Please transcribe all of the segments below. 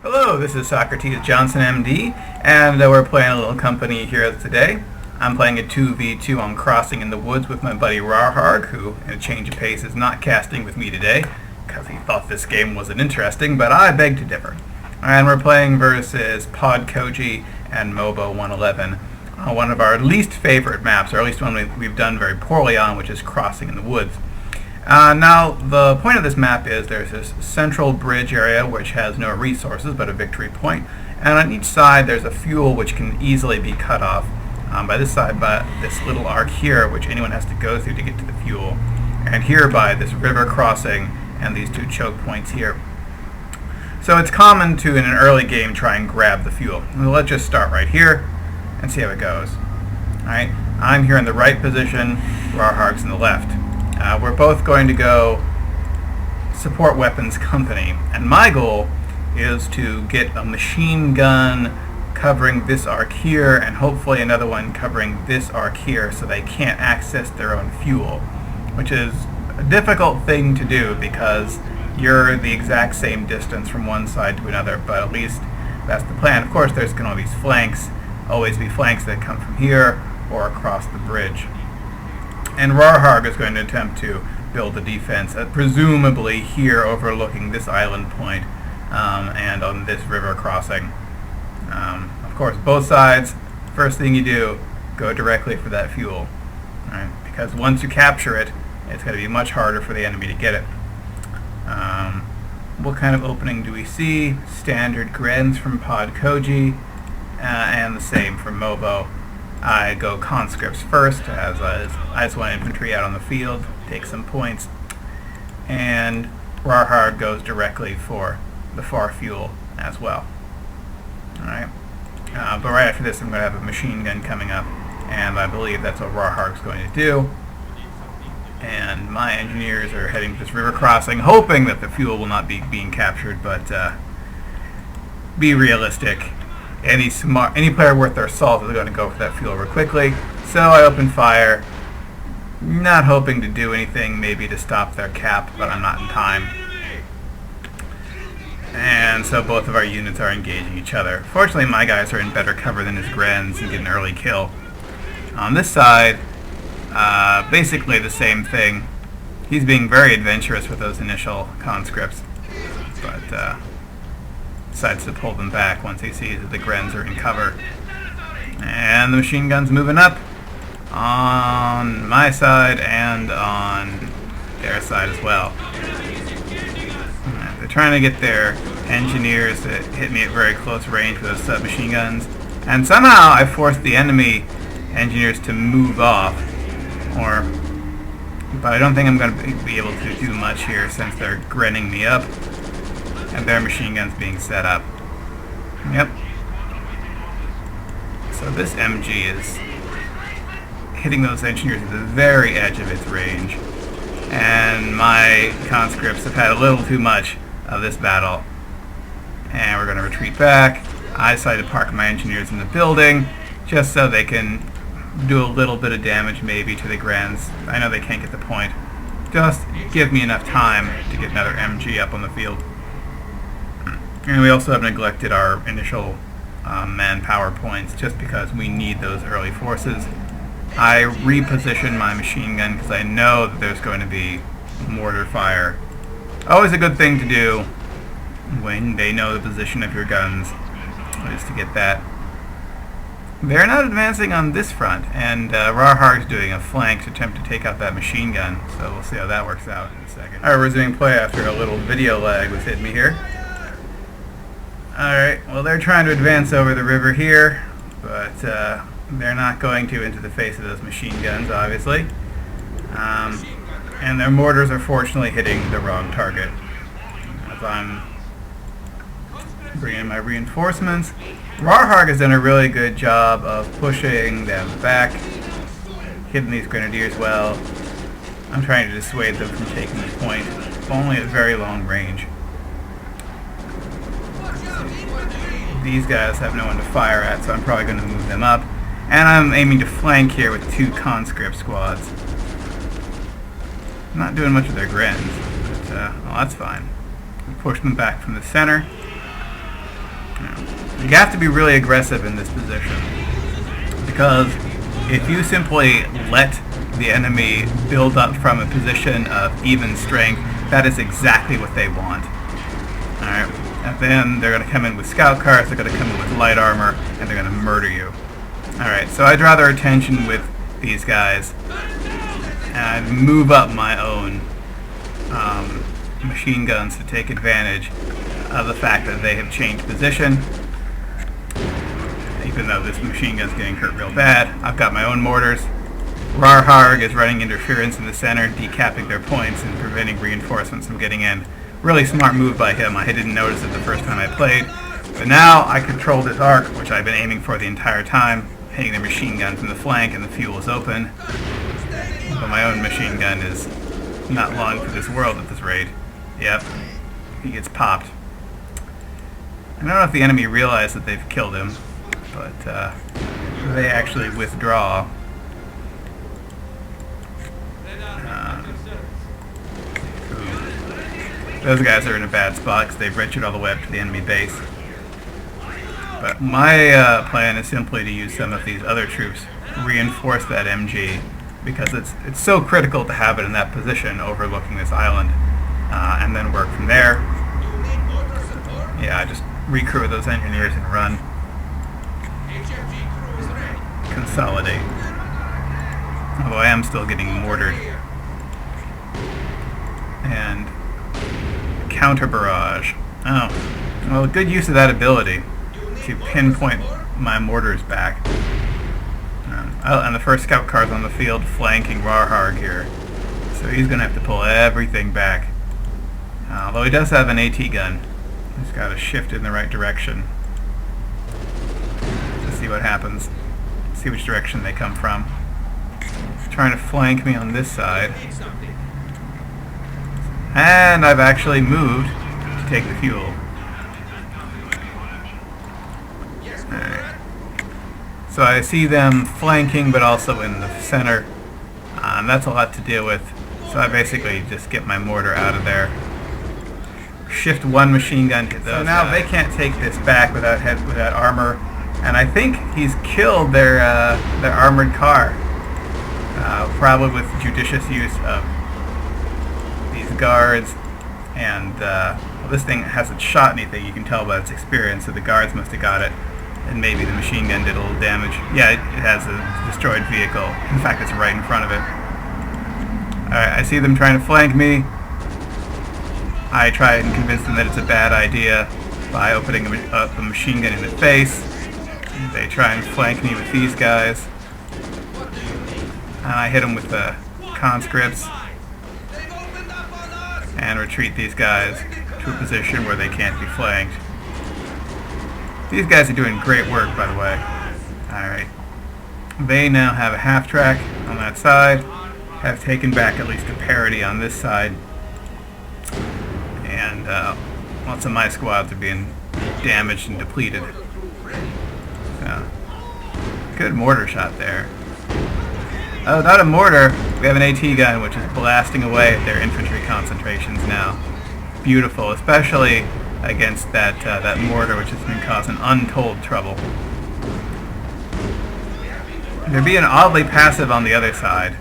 Hello, this is Socrates Johnson, MD, and we're playing a little company here today. I'm playing a 2v2 on Crossing in the Woods with my buddy Rarharg, who, in a change of pace, is not casting with me today, because he thought this game wasn't interesting, but I beg to differ. And we're playing versus Pod Koji and Mobo 111, one of our least favorite maps, or at least one we've done very poorly on, which is Crossing in the Woods. Now, the point of this map is there's this central bridge area which has no resources but a victory point, and on each side there's a fuel which can easily be cut off by this side by this little arc here which anyone has to go through to get to the fuel, and here by this river crossing and these two choke points here. So it's common to, in an early game, try and grab the fuel. Well, let's just start right here and see how it goes. Alright, I'm here in the right position, Rarharg's in the left. We're both going to go support weapons company, and my goal is to get a machine gun covering this arc here and hopefully another one covering this arc here so they can't access their own fuel, which is a difficult thing to do because you're the exact same distance from one side to another, but at least that's the plan. Of course, there's going to always be flanks that come from here or across the bridge. And Rarharg is going to attempt to build a defense, presumably here overlooking this island point and on this river crossing. Of course, both sides, first thing you do, go directly for that fuel. Right? Because once you capture it, it's going to be much harder for the enemy to get it. What kind of opening do we see? Standard Grens from Pod Koji, and the same from Mobo. I go conscripts first, as I just want infantry out on the field, take some points, and Rarharg goes directly for the far fuel as well. Alright, but right after this I'm going to have a machine gun coming up, and I believe that's what Rarharg's going to do. And my engineers are heading to this river crossing, hoping that the fuel will not be being captured, but be realistic. Any player worth their salt is going to go for that fuel real quickly. So I open fire, not hoping to do anything, maybe to stop their cap, but I'm not in time. And so both of our units are engaging each other. Fortunately, my guys are in better cover than his Grens and get an early kill. On this side, basically the same thing. He's being very adventurous with those initial conscripts, but decides to pull them back once he sees that the Grens are in cover. And the machine gun's moving up on my side and on their side as well. They're trying to get their engineers to hit me at very close range with those submachine guns, and somehow I forced the enemy engineers to move off, but I don't think I'm going to be able to do much here since they're grenning me up and their machine guns being set up. Yep. So this MG is hitting those engineers at the very edge of its range, and my conscripts have had a little too much of this battle, and we're going to retreat back. I decided to park my engineers in the building just so they can do a little bit of damage maybe to the Grens. I know they can't get the point. Just give me enough time to get another MG up on the field. And we also have neglected our initial manpower points just because we need those early forces. I reposition my machine gun because I know that there's going to be mortar fire. Always a good thing to do when they know the position of your guns, is to get that. They're not advancing on this front, and Rarharg's doing a flank to attempt to take out that machine gun, so we'll see how that works out in a second. Alright, resuming play after a little video lag was hitting me here. Alright, well they're trying to advance over the river here, but they're not going to into the face of those machine guns, obviously. And their mortars are fortunately hitting the wrong target. As I'm bringing in my reinforcements, Rarharg has done a really good job of pushing them back, hitting these grenadiers well. I'm trying to dissuade them from taking the point, only at very long range. These guys have no one to fire at, so I'm probably going to move them up. And I'm aiming to flank here with two conscript squads. I'm not doing much with their Grens, but well, that's fine. We push them back from the center. You have to be really aggressive in this position, because if you simply let the enemy build up from a position of even strength, that is exactly what they want. Alright, and then they're going to come in with scout cars, they're going to come in with light armor, and they're going to murder you. Alright, so I draw their attention with these guys, and I move up my own machine guns to take advantage of the fact that they have changed position. Even though this machine gun's getting hurt real bad, I've got my own mortars. Rarharg is running interference in the center, decapping their points and preventing reinforcements from getting in. Really smart move by him. I didn't notice it the first time I played. But now I control this arc, which I've been aiming for the entire time, hitting the machine guns in the flank, and the fuel is open. But my own machine gun is not long for this world at this rate. Yep, he gets popped. I don't know if the enemy realized that they've killed him, but they actually withdraw. Those guys are in a bad spot because they've ventured all the way up to the enemy base. But my plan is simply to use some of these other troops to reinforce that MG, because it's so critical to have it in that position overlooking this island, and then work from there. Yeah, just recrew those engineers and run. Consolidate. Although I am still getting mortared. And counter barrage. Oh, well, good use of that ability to pinpoint my mortars back. And the first scout car's on the field flanking Rarharg here, so he's going to have to pull everything back. Although he does have an AT gun, he's got to shift in the right direction. Let's see what happens. See which direction they come from. He's trying to flank me on this side. And I've actually moved to take the fuel. Alright. So I see them flanking, but also in the center. That's a lot to deal with. So I basically just get my mortar out of there. Shift one machine gun to those. So now they can't take this back without armor. And I think he's killed their armored car. Probably with judicious use of guards, and well, this thing hasn't shot anything, you can tell by its experience, so the guards must have got it, and maybe the machine gun did a little damage. Yeah, it has a destroyed vehicle. In fact, it's right in front of it. Alright, I see them trying to flank me. I try and convince them that it's a bad idea by opening up a machine gun in the face. They try and flank me with these guys. And I hit them with the conscripts and retreat these guys to a position where they can't be flanked. These guys are doing great work, by the way. Alright. They now have a half-track on that side, have taken back at least a parity on this side, and lots of my squads are being damaged and depleted. So, good mortar shot there. Oh, not a mortar. We have an AT gun, which is blasting away at their infantry concentrations now. Beautiful, especially against that mortar, which has been causing untold trouble. They're being oddly passive on the other side.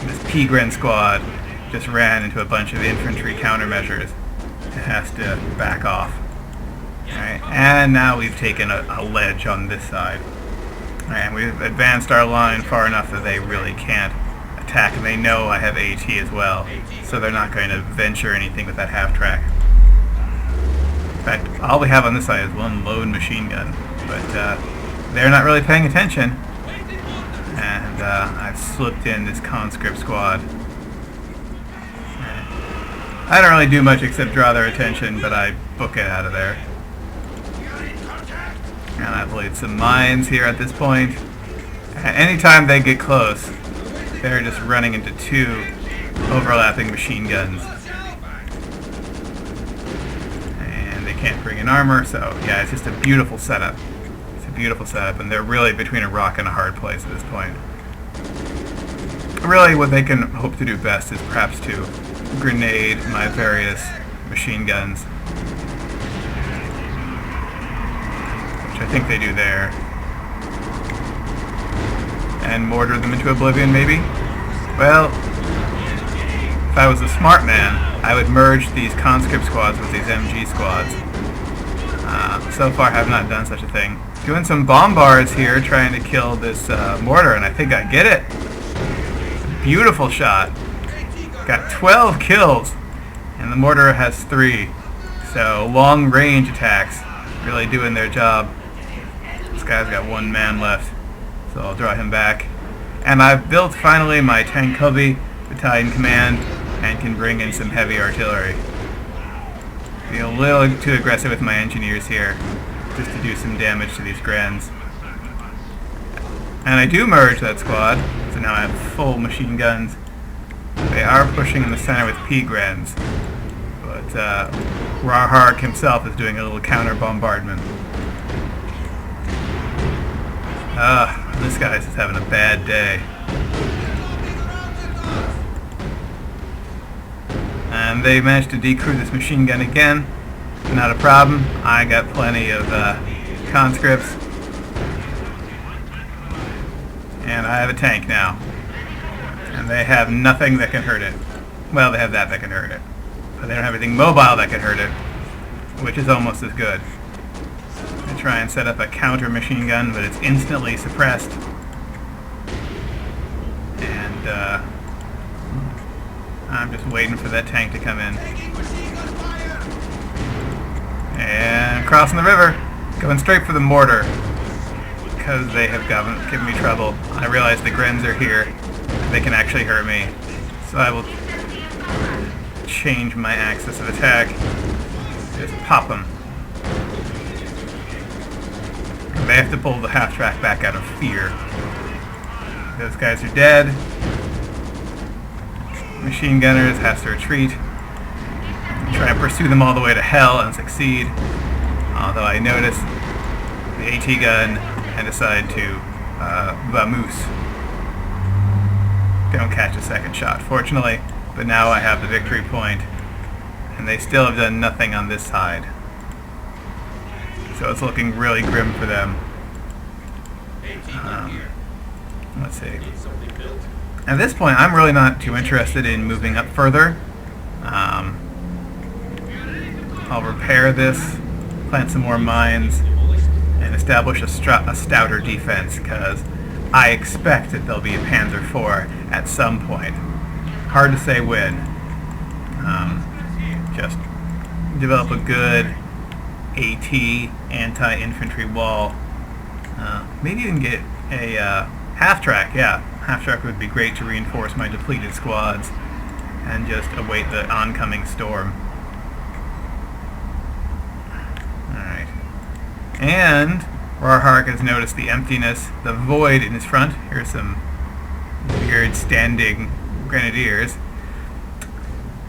This Pegrin squad just ran into a bunch of infantry countermeasures. It has to back off. Alright, and now we've taken a ledge on this side. And we've advanced our line far enough that they really can't attack, and they know I have AT as well, so they're not going to venture anything with that half-track. In fact, all we have on this side is one lone machine gun, but they're not really paying attention, and I've slipped in this conscript squad. I don't really do much except draw their attention, but I book it out of there. And I've laid some mines here at this point. Anytime they get close, they're just running into two overlapping machine guns. And they can't bring in armor, so yeah, it's just a beautiful setup. It's a beautiful setup, and they're really between a rock and a hard place at this point. Really, what they can hope to do best is perhaps to grenade my various machine guns. which I think they do there. And mortar them into oblivion, maybe? Well, if I was a smart man, I would merge these conscript squads with these MG squads. So far, I have not done such a thing. Doing some bombards here, trying to kill this mortar, and I think I get it. Beautiful shot. Got 12 kills, and the mortar has 3. So long-range attacks really doing their job. This guy's got 1 man left, so I'll draw him back. And I've built finally my tank Covey battalion command and can bring in some heavy artillery. Be a little too aggressive with my engineers here, just to do some damage to these Grens. And I do merge that squad, so now I have full machine guns. They are pushing in the center with P-Grens, but Rarharg himself is doing a little counter-bombardment. This guy's just having a bad day. And they managed to decrew this machine gun again. Not a problem. I got plenty of conscripts. And I have a tank now. And they have nothing that can hurt it. Well, they have that can hurt it. But they don't have anything mobile that can hurt it, which is almost as good. I try and set up a counter machine gun, but it's instantly suppressed. And I'm just waiting for that tank to come in. And crossing the river, going straight for the mortar, because they have given me trouble. I realize the Grens are here. They can actually hurt me. So I will change my axis of attack. Just pop them. They have to pull the half-track back out of fear. Those guys are dead. Machine gunners has to retreat. Try and pursue them all the way to hell and succeed. Although I notice the AT gun and decide to vamoose. Don't catch a second shot, fortunately. But now I have the victory point, and they still have done nothing on this side. So it's looking really grim for them. Let's see. At this point, I'm really not too interested in moving up further. I'll repair this, plant some more mines, and establish a stouter defense, because I expect that there'll be a Panzer IV at some point. Hard to say when. Just develop a good AT, anti-infantry wall. Maybe even get a half-track, yeah. Half-track would be great to reinforce my depleted squads and just await the oncoming storm. Alright. And Rarharg has noticed the emptiness, the void in his front. Here's some weird standing grenadiers.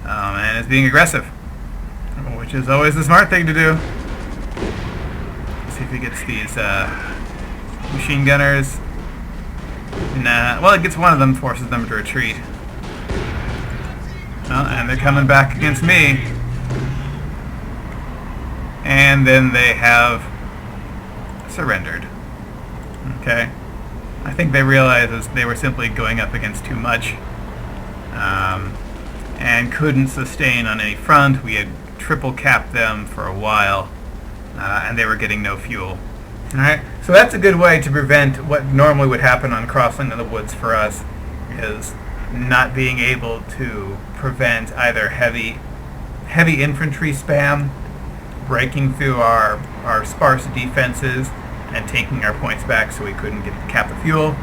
And is being aggressive, which is always the smart thing to do. Let's see if he gets these machine gunners. Nah, well, it gets one of them, forces them to retreat. Well, and they're coming back against me. And then they have surrendered. Okay. I think they realized they were simply going up against too much. And couldn't sustain on any front. We had triple capped them for a while, and they were getting no fuel. Alright, so that's a good way to prevent what normally would happen on crossing of the woods for us, is not being able to prevent either heavy infantry spam, breaking through our sparse defenses and taking our points back so we couldn't cap the fuel,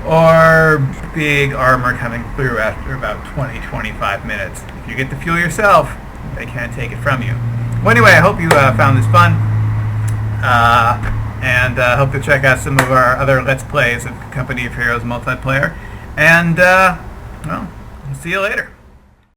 or big armor coming through after about 20-25 minutes. If you get the fuel yourself, they can't take it from you. Well, anyway, I hope you found this fun, and hope to check out some of our other Let's Plays of Company of Heroes multiplayer, and, well, see you later.